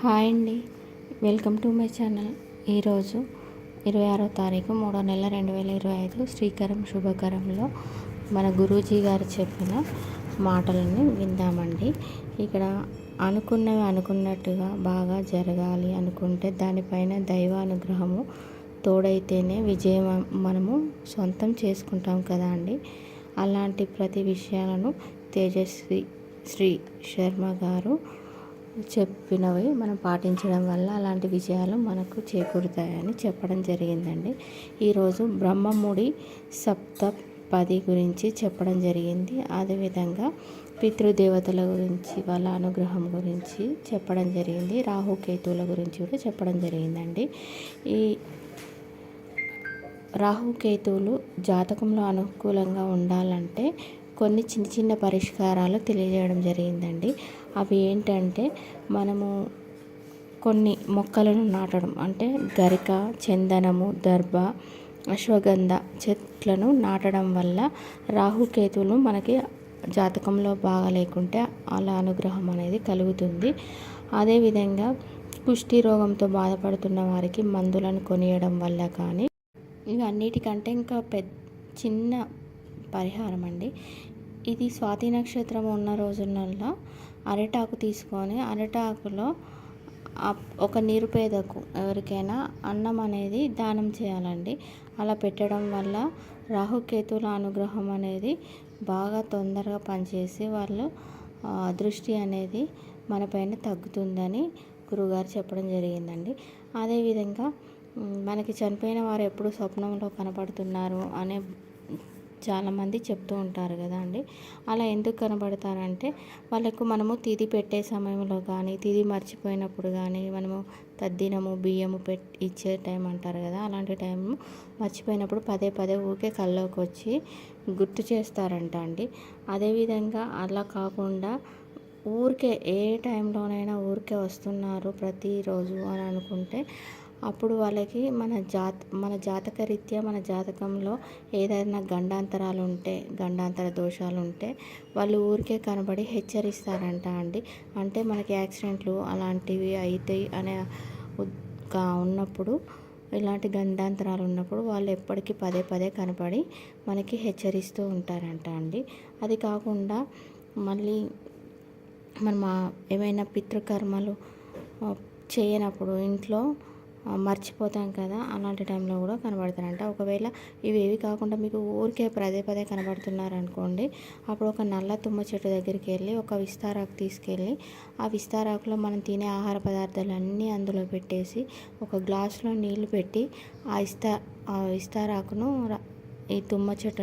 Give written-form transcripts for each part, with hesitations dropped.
Hi అండి, welcome to my channel. ఈరోజు 26వ తారీఖు 3వ నెల 2025 శ్రీకరం శుభకరంలో మన గురూజీ గారు చెప్పిన మాటలని విందామండి. ఇక్కడ అనుకున్నవి అనుకున్నట్టుగా బాగా జరగాలి అనుకుంటే దానిపైన దైవానుగ్రహము తోడైతేనే విజయం మనము సొంతం చేసుకుంటాం కదా అండి. అలాంటి ప్రతి విషయాలను తేజస్వి శ్రీ శర్మ గారు చెప్పినవి మనం పాటించడం వల్ల అలాంటి విజయాలు మనకు చేకూరుతాయని చెప్పడం జరిగిందండి. ఈరోజు బ్రహ్మముడి సప్తపది గురించి చెప్పడం జరిగింది. అదేవిధంగా పితృదేవతల గురించి వాళ్ళ అనుగ్రహం గురించి చెప్పడం జరిగింది. రాహుకేతువుల గురించి కూడా చెప్పడం జరిగిందండి. ఈ రాహుకేతువులు జాతకంలో అనుకూలంగా ఉండాలంటే కొన్ని చిన్న చిన్న పరిష్కారాలు తెలియజేయడం జరిగిందండి. అవి ఏంటంటే, మనము కొన్ని మొక్కలను నాటడం, అంటే గరిక, చందనము, దర్భ, అశ్వగంధ చెట్లను నాటడం వల్ల రాహుకేతువులు మనకి జాతకంలో బాగా లేకుంటే అలా అనుగ్రహం అనేది కలుగుతుంది. అదేవిధంగా కుష్టి రోగంతో బాధపడుతున్న వారికి మందులను కొనియడం వల్ల కానీ, ఇవన్నిటికంటే ఇంకా చిన్న పరిహారం అండి. ఇది స్వాతి నక్షత్రం ఉన్న రోజులలో అరిటాకు తీసుకొని అరిటాకులో ఒక నిరుపేదకు ఎవరికైనా అన్నం అనేది దానం చేయాలండి. అలా పెట్టడం వల్ల రాహుకేతువుల అనుగ్రహం అనేది బాగా తొందరగా పనిచేసి వాళ్ళు దృష్టి అనేది మనపైన తగ్గుతుందని గురుగారు చెప్పడం జరిగిందండి. అదేవిధంగా మనకి చనిపోయిన వారు ఎప్పుడు స్వప్నంలో కనపడుతున్నారు అనే చాలామంది చెప్తూ ఉంటారు కదా అండి. అలా ఎందుకు కనబడతారంటే, వాళ్ళకు మనము తిథి పెట్టే సమయంలో కానీ, తిథి మర్చిపోయినప్పుడు కానీ, మనము తద్దినము బియ్యము ఇచ్చే టైం అంటారు కదా, అలాంటి టైం మర్చిపోయినప్పుడు పదే పదే ఊరికే కల్లోకి వచ్చి గుర్తు చేస్తారంట అండి. అదేవిధంగా అలా కాకుండా ఊరికే ఏ టైంలోనైనా ఊరికే వస్తున్నారు ప్రతిరోజు అని అనుకుంటే, అప్పుడు వాళ్ళకి మన జాతక రీత్యా మన జాతకంలో ఏదైనా గండాంతరాలు ఉంటే, గండాంతర దోషాలు ఉంటే వాళ్ళు ఊరికే కనబడి హెచ్చరిస్తారంట అండి. అంటే మనకి యాక్సిడెంట్లు అలాంటివి అవుతాయి అనే ఉన్నప్పుడు, ఇలాంటి గండాంతరాలు ఉన్నప్పుడు వాళ్ళు ఎప్పటికీ పదే పదే కనపడి మనకి హెచ్చరిస్తూ ఉంటారంట అండి. అది కాకుండా మళ్ళీ మనం ఏమైనా పితృకర్మలు చేయనప్పుడు ఇంట్లో మర్చిపోతాం కదా, అలాంటి టైంలో కూడా కనబడతారంట. ఒకవేళ ఇవేవి కాకుండా మీకు ఊరికే పదే పదే కనబడుతున్నారనుకోండి, అప్పుడు ఒక నల్ల తుమ్మ చెట్టు దగ్గరికి వెళ్ళి ఒక విస్తారాకు తీసుకెళ్ళి, ఆ విస్తారాకులో మనం తినే ఆహార పదార్థాలన్నీ అందులో పెట్టేసి ఒక గ్లాసులో నీళ్లు పెట్టి ఆ విస్తారాకును ఈ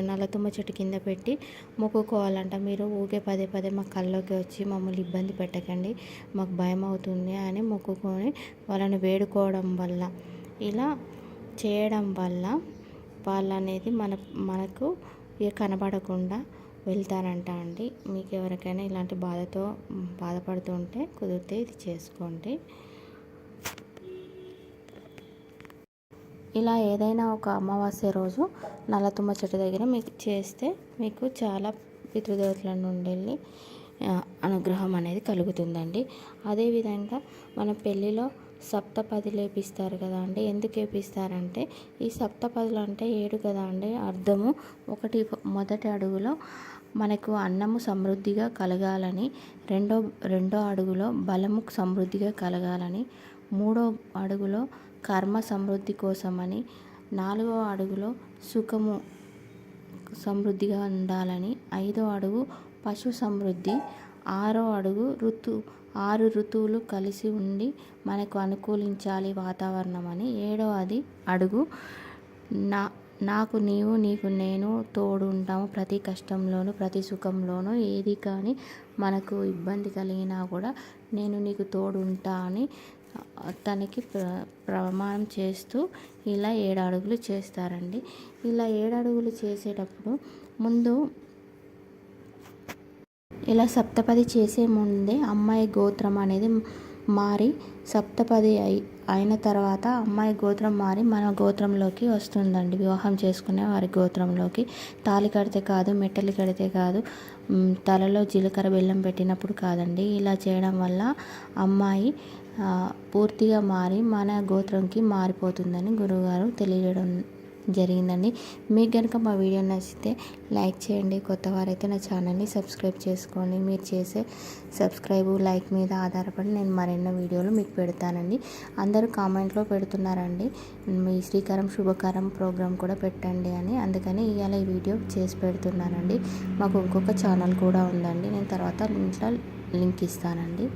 నల్ల తుమ్మ చెట్టు కింద పెట్టి మొక్కుకోవాలంట. మీరు ఊకే పదే పదే మా కల్లోకి వచ్చి మమ్మల్ని ఇబ్బంది పెట్టకండి, మాకు భయం అవుతుంది అని మొక్కుకొని వాళ్ళని వేడుకోవడం వల్ల, ఇలా చేయడం వల్ల వాళ్ళు అనేది మనకు కనబడకుండా వెళ్తారంట అండి. మీకు ఎవరికైనా ఇలాంటి బాధపడుతుంటే కుదిరితే ఇది చేసుకోండి. ఇలా ఏదైనా ఒక అమావాస్య రోజు నల్లతుమ్మ చెట్టు దగ్గర మీకు చేస్తే మీకు చాలా పితృదేవతల నుండి వెళ్ళి అనుగ్రహం అనేది కలుగుతుందండి. అదేవిధంగా మన పెళ్ళిలో సప్తపది లేపిస్తారు కదా అండి. ఎందుకు వేపిస్తారంటే, ఈ సప్తపదులు అంటే 7 కదా అండి అర్థము. మొదటి అడుగులో మనకు అన్నము సమృద్ధిగా కలగాలని, రెండో అడుగులో బలము సమృద్ధిగా కలగాలని, మూడో అడుగులో కర్మ సమృద్ధి కోసమని, 4వ అడుగులో సుఖము సమృద్ధిగా ఉండాలని, 5వ అడుగు పశు సమృద్ధి, 6వ అడుగు 6 ఋతువులు కలిసి ఉండి మనకు అనుకూలించాలి వాతావరణం అని, 7వ అడుగు నాకు నీవు నీకు నేను తోడు ఉంటాము ప్రతి కష్టంలోనూ ప్రతి సుఖంలోనూ, ఏది కానీ మనకు ఇబ్బంది కలిగినా కూడా నేను నీకు తోడు ఉంటా అని తనకి ప్రమాణం చేస్తూ ఇలా 7 అడుగులు చేస్తారండి. ఇలా 7 అడుగులు చేసేటప్పుడు ముందు ఇలా సప్తపది చేసే ముందే అమ్మాయి గోత్రం అనేది మారి, సప్తపది అయిన తర్వాత అమ్మాయి గోత్రం మారి మన గోత్రంలోకి వస్తుందండి. వివాహం చేసుకునే వారి గోత్రంలోకి తాళి కడితే కాదు, మెట్టలు కడితే కాదు, తలలో జీలకర్ర బెల్లం పెట్టినప్పుడు కాదండి. ఇలా చేయడం వల్ల అమ్మాయి పూర్తిగా మారి మన గోత్రంకి మారిపోతుందని గురువుగారు తెలియజేయడం జరిగిందండి. మీకు కనుక మా వీడియో నచ్చితే లైక్ చేయండి. కొత్త వారైతే నా ఛానల్ని సబ్స్క్రైబ్ చేసుకోండి. మీరు చేసే సబ్స్క్రైబ్ లైక్ మీద ఆధారపడి నేను మరెన్నో వీడియోలు మీకు పెడతానండి. అందరూ కామెంట్లో పెడుతున్నారండి మీ శ్రీకారం శుభకారం ప్రోగ్రాం కూడా పెట్టండి అని. అందుకని ఇవాళ ఈ వీడియో చేసి పెడుతున్నానండి. మాకు ఇంకొక ఛానల్ కూడా ఉందండి. నేను తర్వాత ఇంట్లో లింక్ ఇస్తానండి.